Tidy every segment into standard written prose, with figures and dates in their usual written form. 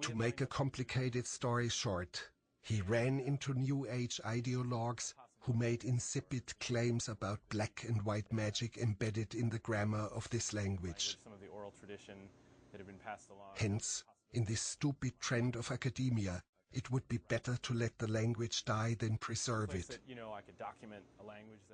To make a complicated story short, he ran into New Age ideologues who made insipid claims about black and white magic embedded in the grammar of this language. Hence, in this stupid trend of academia, it would be better to let the language die than preserve it.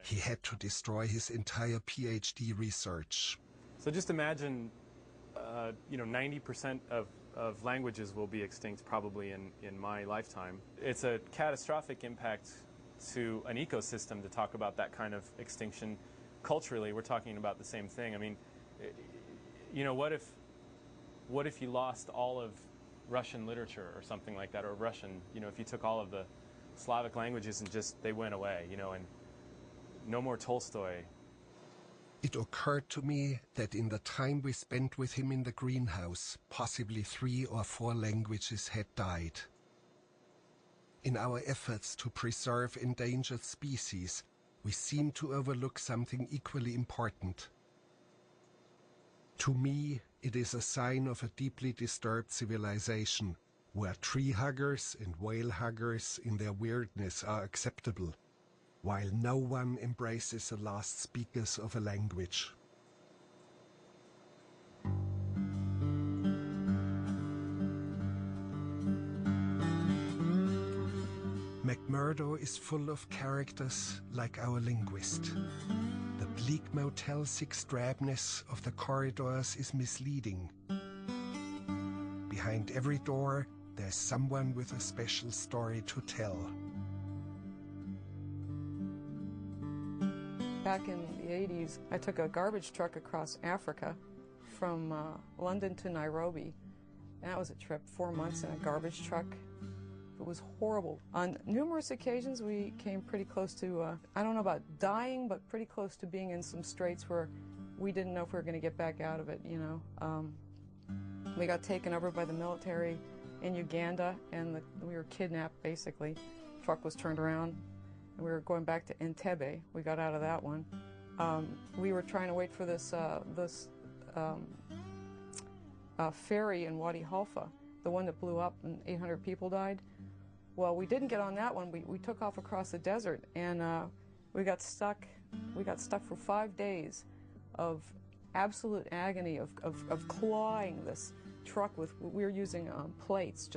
He had to destroy his entire PhD research. So just imagine, 90% of languages will be extinct probably in my lifetime. It's a catastrophic impact to an ecosystem to talk about that kind of extinction. Culturally, we're talking about the same thing. I mean, what if you lost all of Russian literature or something like that, or Russian, if you took all of the Slavic languages and just they went away, and no more Tolstoy. It occurred to me that in the time we spent with him in the greenhouse, possibly 3 or 4 languages had died. In our efforts to preserve endangered species, we seem to overlook something equally important. To me, it is a sign of a deeply disturbed civilization, where tree huggers and whale huggers in their weirdness are acceptable, while no one embraces the last speakers of a language. McMurdo is full of characters like our linguist. The bleak Motel 6 drabness of the corridors is misleading. Behind every door, there's someone with a special story to tell. Back in the 80s, I took a garbage truck across Africa from London to Nairobi. And that was a trip, 4 months in a garbage truck. It was horrible. On numerous occasions, we came pretty close to, I don't know about dying, but pretty close to being in some straits where we didn't know if we were going to get back out of it, We got taken over by the military in Uganda, and we were kidnapped, basically. The truck was turned around, and we were going back to Entebbe. We got out of that one. We were trying to wait for this ferry in Wadi Halfa, the one that blew up and 800 people died. Well, we didn't get on that one. We took off across the desert, and we got stuck. We got stuck for 5 days of absolute agony of clawing this truck with. We were using plates,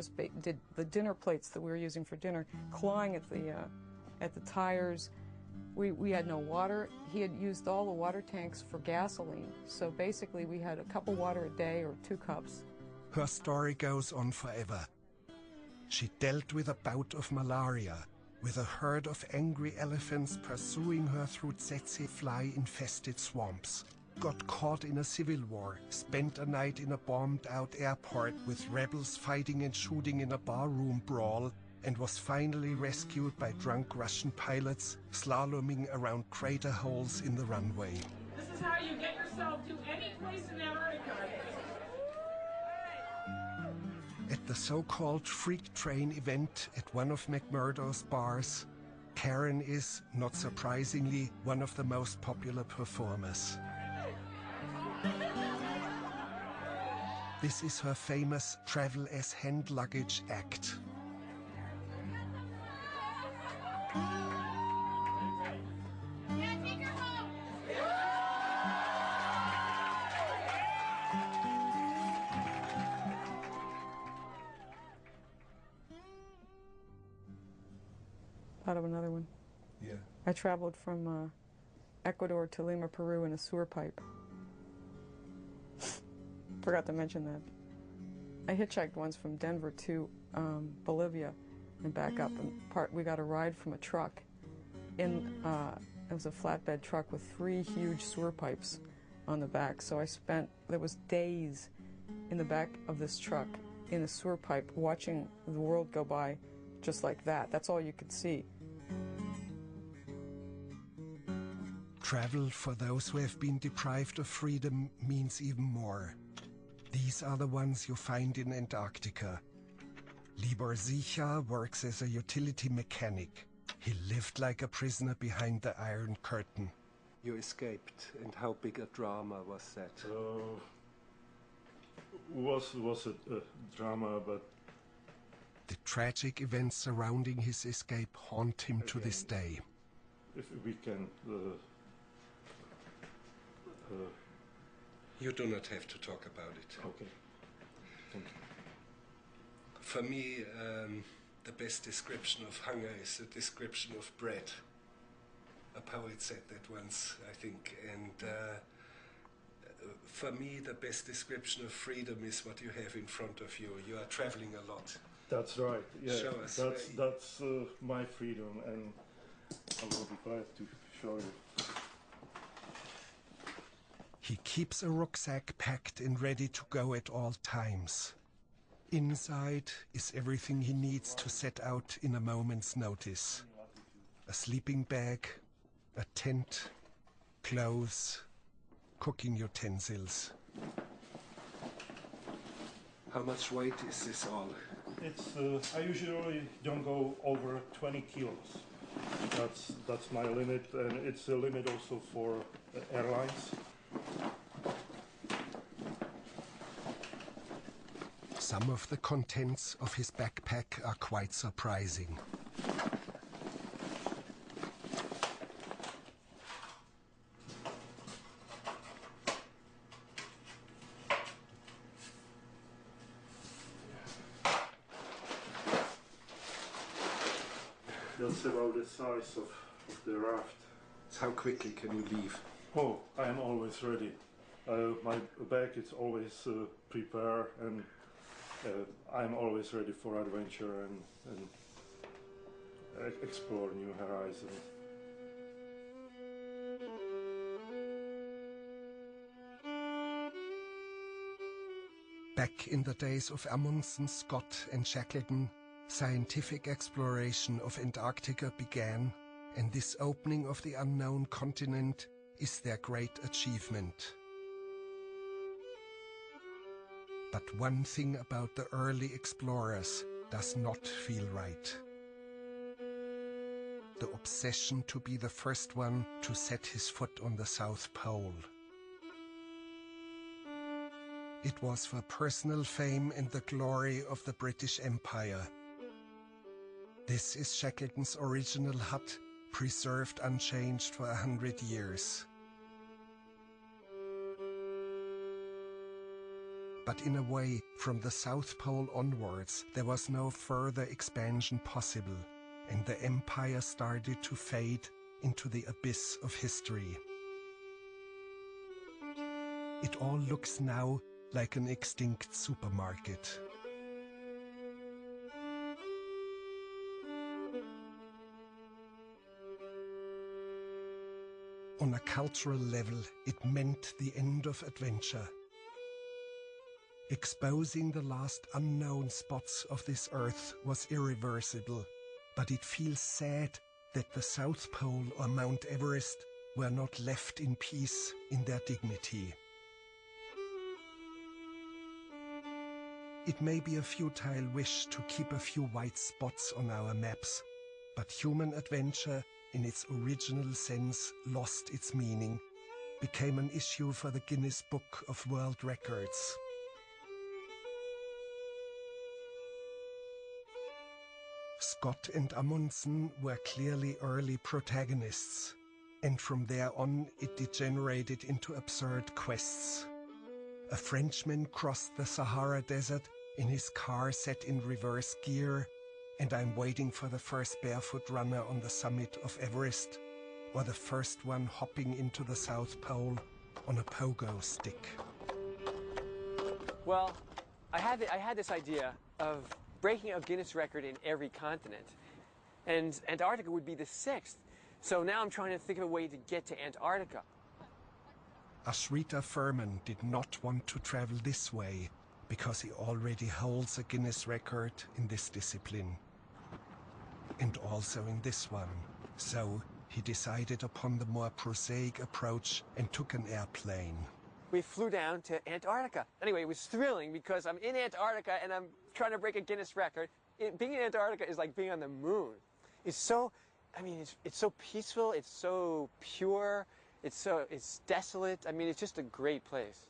did the dinner plates that we were using for dinner, clawing at the tires. We had no water. He had used all the water tanks for gasoline. So basically, we had a cup of water a day or 2 cups. Her story goes on forever. She dealt with a bout of malaria, with a herd of angry elephants pursuing her through tsetse fly-infested swamps, got caught in a civil war, spent a night in a bombed-out airport with rebels fighting and shooting in a barroom brawl, and was finally rescued by drunk Russian pilots slaloming around crater holes in the runway. This is how you get yourself to any place in Antarctica. At the so-called freak train event at one of McMurdo's bars, Karen is, not surprisingly, one of the most popular performers. This is her famous travel as hand luggage act. Out of another one. Yeah. I traveled from Ecuador to Lima, Peru in a sewer pipe. Forgot to mention that. I hitchhiked once from Denver to Bolivia and back up. And we got a ride from a truck. It was a flatbed truck with 3 huge sewer pipes on the back. So there was days in the back of this truck in a sewer pipe watching the world go by just like that. That's all you could see. Travel for those who have been deprived of freedom means even more. These are the ones you find in Antarctica. Libor Sicha works as a utility mechanic. He lived like a prisoner behind the Iron Curtain. You escaped, and how big a drama was that? was a drama, but The tragic events surrounding his escape haunt him to this day. if we can. You do not have to talk about it. Okay. Thank you. For me, the best description of hunger is a description of bread. A poet said that once, I think, and for me, the best description of freedom is what you have in front of you. You are traveling a lot. That's right. Yeah, Show us. that's my freedom, and I will be glad to show you. He keeps a rucksack packed and ready to go at all times. Inside is everything he needs to set out in a moment's notice. A sleeping bag, a tent, clothes, cooking utensils. How much weight is this all? It's I usually don't go over 20 kilos. That's my limit, and it's a limit also for airlines. Some of the contents of his backpack are quite surprising. That's about the size of the raft. How quickly can you leave? Oh, I am always ready. My bag is always prepared, and I'm always ready for adventure and explore new horizons. Back in the days of Amundsen, Scott and Shackleton, scientific exploration of Antarctica began, and this opening of the unknown continent is their great achievement. But one thing about the early explorers does not feel right. The obsession to be the first one to set his foot on the South Pole. It was for personal fame and the glory of the British Empire. This is Shackleton's original hut, preserved unchanged for 100 years. But in a way, from the South Pole onwards, there was no further expansion possible, and the empire started to fade into the abyss of history. It all looks now like an extinct supermarket. On a cultural level, it meant the end of adventure. Exposing the last unknown spots of this earth was irreversible, but it feels sad that the South Pole or Mount Everest were not left in peace in their dignity. It may be a futile wish to keep a few white spots on our maps, but human adventure, in its original sense, lost its meaning, became an issue for the Guinness Book of World Records. Scott and Amundsen were clearly early protagonists, and from there on it degenerated into absurd quests. A Frenchman crossed the Sahara Desert in his car set in reverse gear, and I'm waiting for the first barefoot runner on the summit of Everest, or the first one hopping into the South Pole on a pogo stick. Well, I had this idea of breaking a Guinness record in every continent, and Antarctica would be the 6th. So now I'm trying to think of a way to get to Antarctica. Ashrita Furman did not want to travel this way because he already holds a Guinness record in this discipline. And also in this one. So he decided upon the more prosaic approach and took an airplane. We flew down to Antarctica. Anyway, it was thrilling because I'm in Antarctica and I'm trying to break a Guinness record. Being in Antarctica is like being on the moon. It's so, it's so peaceful, it's so pure, it's desolate. It's just a great place.